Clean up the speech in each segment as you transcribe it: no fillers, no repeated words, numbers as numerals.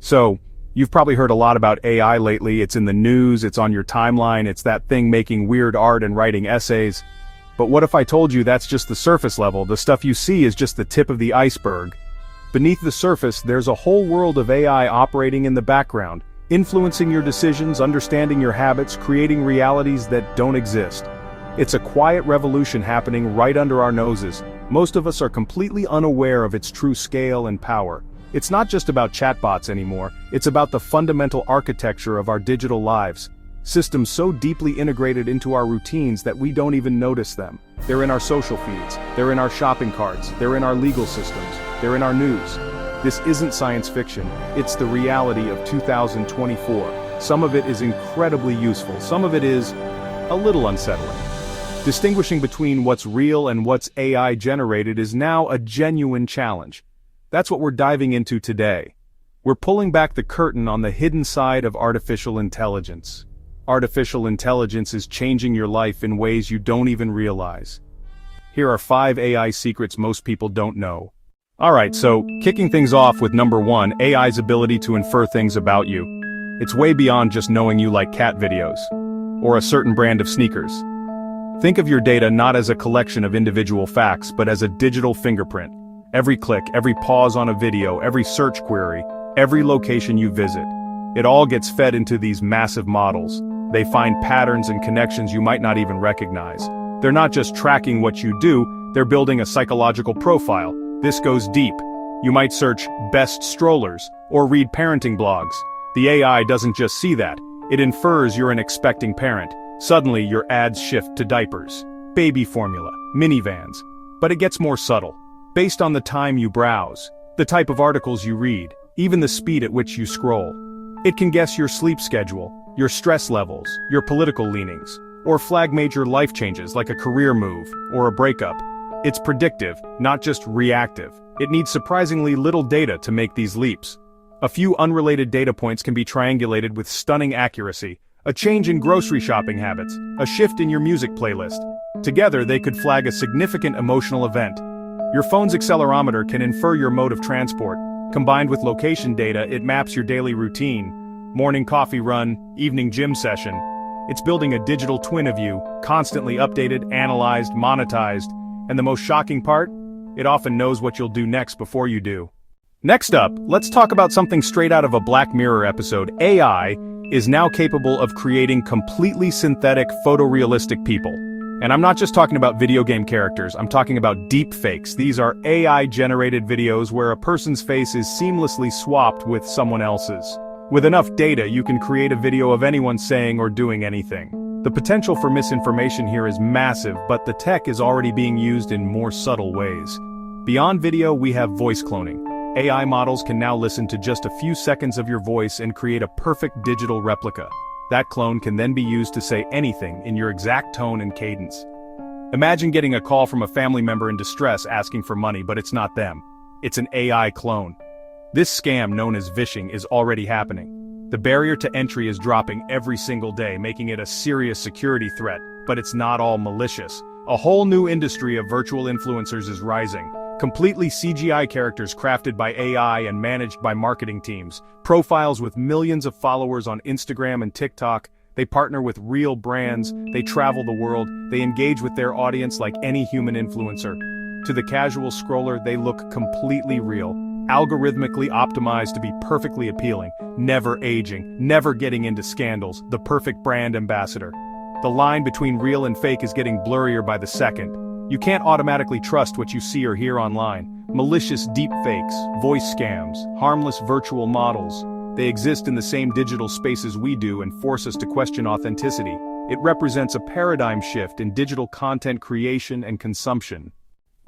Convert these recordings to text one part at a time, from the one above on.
So, you've probably heard a lot about AI lately. It's in the news, it's on your timeline, it's that thing making weird art and writing essays. But what if I told you that's just the surface level? The stuff you see is just the tip of the iceberg. Beneath the surface, there's a whole world of AI operating in the background, influencing your decisions, understanding your habits, creating realities that don't exist. It's a quiet revolution happening right under our noses. Most of us are completely unaware of its true scale and power. It's not just about chatbots anymore, it's about the fundamental architecture of our digital lives. Systems so deeply integrated into our routines that we don't even notice them. They're in our social feeds, they're in our shopping carts, they're in our legal systems, they're in our news. This isn't science fiction, it's the reality of 2024. Some of it is incredibly useful, some of it is a little unsettling. Distinguishing between what's real and what's AI generated is now a genuine challenge. That's what we're diving into today. We're pulling back the curtain on the hidden side of artificial intelligence. Artificial intelligence is changing your life in ways you don't even realize. Here are 5 AI secrets most people don't know. Alright, so, kicking things off with number 1, AI's ability to infer things about you. It's way beyond just knowing you like cat videos, or a certain brand of sneakers. Think of your data not as a collection of individual facts, but as a digital fingerprint. Every click, every pause on a video, every search query, every location you visit. It all gets fed into these massive models. They find patterns and connections you might not even recognize. They're not just tracking what you do, they're building a psychological profile. This goes deep. You might search best strollers, or read parenting blogs. The AI doesn't just see that, it infers you're an expecting parent. Suddenly your ads shift to diapers, baby formula, minivans. But it gets more subtle. Based on the time you browse, the type of articles you read, even the speed at which you scroll. It can guess your sleep schedule, your stress levels, your political leanings, or flag major life changes like a career move or a breakup. It's predictive, not just reactive. It needs surprisingly little data to make these leaps. A few unrelated data points can be triangulated with stunning accuracy. A change in grocery shopping habits, a shift in your music playlist. Together they could flag a significant emotional event. Your phone's accelerometer can infer your mode of transport. Combined with location data, it maps your daily routine. Morning coffee run, evening gym session. It's building a digital twin of you, constantly updated, analyzed, monetized. And the most shocking part? It often knows what you'll do next before you do. Next up, let's talk about something straight out of a Black Mirror episode. AI is now capable of creating completely synthetic, photorealistic people. And I'm not just talking about video game characters, I'm talking about deepfakes. These are AI-generated videos where a person's face is seamlessly swapped with someone else's. With enough data, you can create a video of anyone saying or doing anything. The potential for misinformation here is massive, but the tech is already being used in more subtle ways. Beyond video, we have voice cloning. AI models can now listen to just a few seconds of your voice and create a perfect digital replica. That clone can then be used to say anything in your exact tone and cadence. Imagine getting a call from a family member in distress asking for money, but it's not them. It's an AI clone. This scam, known as vishing, is already happening. The barrier to entry is dropping every single day, making it a serious security threat, but it's not all malicious. A whole new industry of virtual influencers is rising. Completely CGI characters crafted by AI and managed by marketing teams. Profiles with millions of followers on Instagram and TikTok. They partner with real brands, they travel the world, they engage with their audience like any human influencer. To the casual scroller, they look completely real. Algorithmically optimized to be perfectly appealing, never aging, never getting into scandals, the perfect brand ambassador. The line between real and fake is getting blurrier by the second. You can't automatically trust what you see or hear online. Malicious deepfakes, voice scams, harmless virtual models. They exist in the same digital spaces we do and force us to question authenticity. It represents a paradigm shift in digital content creation and consumption.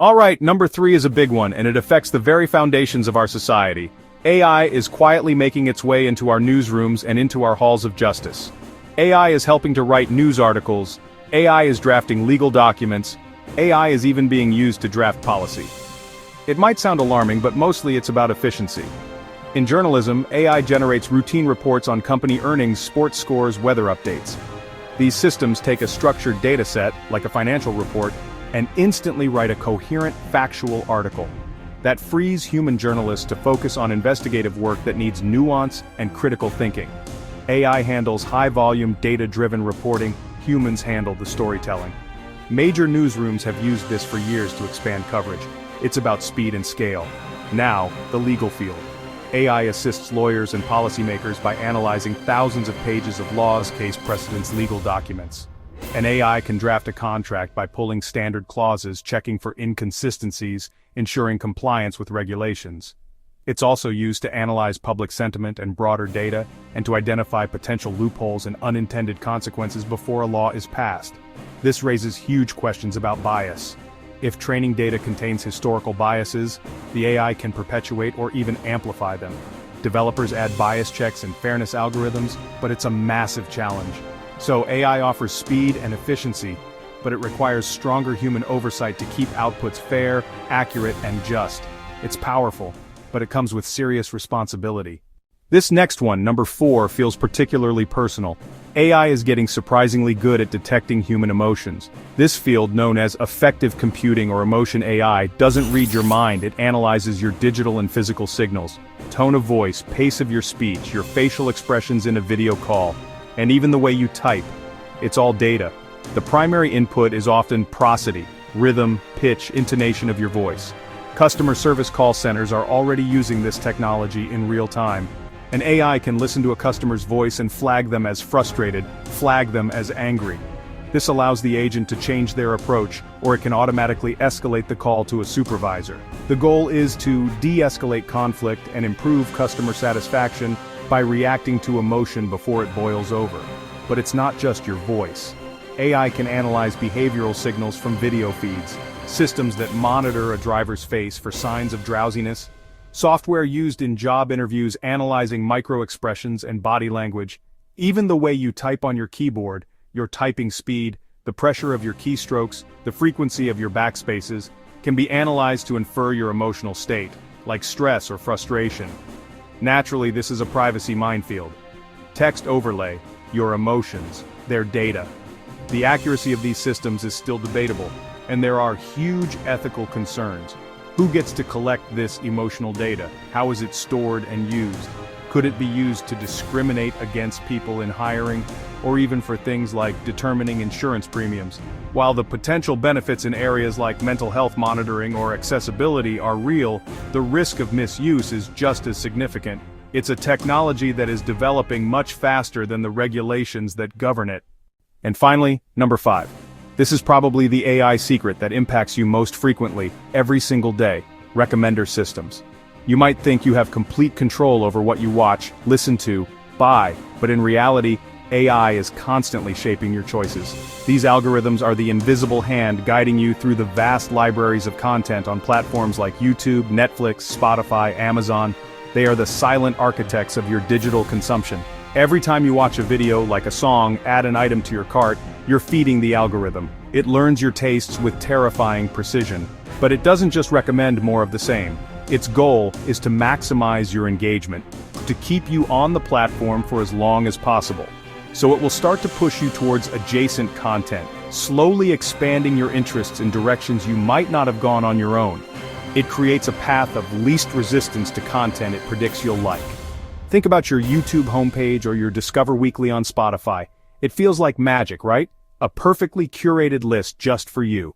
Alright, number 3 is a big one, and it affects the very foundations of our society. AI is quietly making its way into our newsrooms and into our halls of justice. AI is helping to write news articles. AI is drafting legal documents. AI is even being used to draft policy. It might sound alarming, but mostly it's about efficiency. In journalism, AI generates routine reports on company earnings, sports scores, weather updates. These systems take a structured data set, like a financial report, and instantly write a coherent, factual article. that frees human journalists to focus on investigative work that needs nuance and critical thinking. AI handles high-volume, data-driven reporting, humans handle the storytelling. Major newsrooms have used this for years to expand coverage. It's about speed and scale. Now, the legal field. AI assists lawyers and policymakers by analyzing thousands of pages of laws, case precedents, legal documents. An AI can draft a contract by pulling standard clauses, checking for inconsistencies, ensuring compliance with regulations. It's also used to analyze public sentiment and broader data, and to identify potential loopholes and unintended consequences before a law is passed. This raises huge questions about bias. If training data contains historical biases, the AI can perpetuate or even amplify them. Developers add bias checks and fairness algorithms, but it's a massive challenge. So AI offers speed and efficiency, but it requires stronger human oversight to keep outputs fair, accurate, and just. It's powerful, but it comes with serious responsibility. This next one, number 4, feels particularly personal. AI is getting surprisingly good at detecting human emotions. This field, known as affective computing or emotion AI, doesn't read your mind, it analyzes your digital and physical signals. Tone of voice, pace of your speech, your facial expressions in a video call, and even the way you type. It's all data. The primary input is often prosody, rhythm, pitch, intonation of your voice. Customer service call centers are already using this technology in real time. An AI can listen to a customer's voice and flag them as frustrated, flag them as angry. This allows the agent to change their approach, or it can automatically escalate the call to a supervisor. The goal is to de-escalate conflict and improve customer satisfaction by reacting to emotion before it boils over. But it's not just your voice. AI can analyze behavioral signals from video feeds, systems that monitor a driver's face for signs of drowsiness, software used in job interviews analyzing micro-expressions and body language, even the way you type on your keyboard, your typing speed, the pressure of your keystrokes, the frequency of your backspaces, can be analyzed to infer your emotional state, like stress or frustration. Naturally, this is a privacy minefield. Text overlay, your emotions, their data. The accuracy of these systems is still debatable, and there are huge ethical concerns. Who gets to collect this emotional data? How is it stored and used? Could it be used to discriminate against people in hiring, or even for things like determining insurance premiums? While the potential benefits in areas like mental health monitoring or accessibility are real, the risk of misuse is just as significant. It's a technology that is developing much faster than the regulations that govern it. And finally, number 5. This is probably the AI secret that impacts you most frequently, every single day: recommender systems. You might think you have complete control over what you watch, listen to, buy, but in reality, AI is constantly shaping your choices. These algorithms are the invisible hand guiding you through the vast libraries of content on platforms like YouTube, Netflix, Spotify, Amazon. They are the silent architects of your digital consumption. Every time you watch a video, like a song, add an item to your cart, you're feeding the algorithm. It learns your tastes with terrifying precision. But it doesn't just recommend more of the same. Its goal is to maximize your engagement, to keep you on the platform for as long as possible. So it will start to push you towards adjacent content, slowly expanding your interests in directions you might not have gone on your own. It creates a path of least resistance to content it predicts you'll like. Think about your YouTube homepage or your Discover Weekly on Spotify. It feels like magic, right? A perfectly curated list just for you.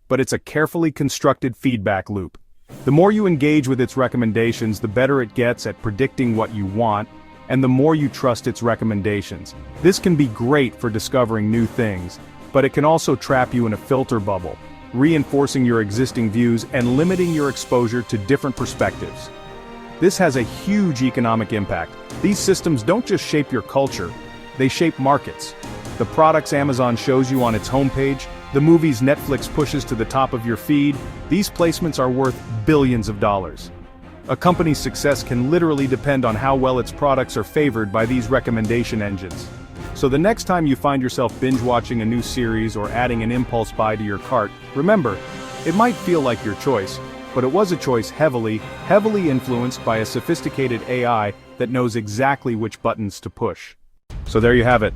But it's a carefully constructed feedback loop. The more you engage with its recommendations, the better it gets at predicting what you want, and the more you trust its recommendations. This can be great for discovering new things, but it can also trap you in a filter bubble, reinforcing your existing views and limiting your exposure to different perspectives. This has a huge economic impact. These systems don't just shape your culture, they shape markets. The products Amazon shows you on its homepage, the movies Netflix pushes to the top of your feed, these placements are worth billions of dollars. A company's success can literally depend on how well its products are favored by these recommendation engines. So the next time you find yourself binge-watching a new series or adding an impulse buy to your cart, remember, it might feel like your choice, but it was a choice heavily influenced by a sophisticated AI that knows exactly which buttons to push. So there you have it.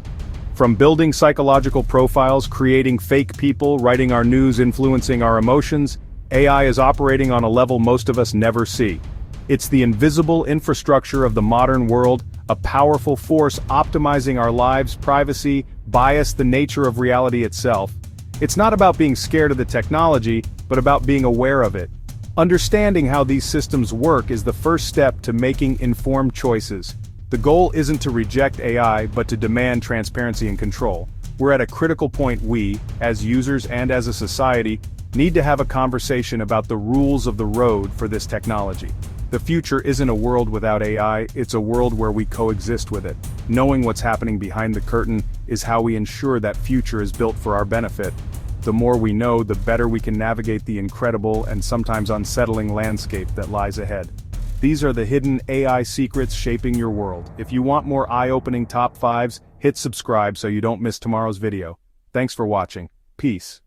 From building psychological profiles, creating fake people, writing our news, influencing our emotions, AI is operating on a level most of us never see. It's the invisible infrastructure of the modern world, a powerful force optimizing our lives, privacy, bias, the nature of reality itself. It's not about being scared of the technology, but about being aware of it. Understanding how these systems work is the first step to making informed choices. The goal isn't to reject AI, but to demand transparency and control. We're at a critical point we, as users and as a society, need to have a conversation about the rules of the road for this technology. The future isn't a world without AI, it's a world where we coexist with it. Knowing what's happening behind the curtain is how we ensure that future is built for our benefit. The more we know, the better we can navigate the incredible and sometimes unsettling landscape that lies ahead. These are the hidden AI secrets shaping your world. If you want more eye-opening top 5s, hit subscribe so you don't miss tomorrow's video. Thanks for watching. Peace.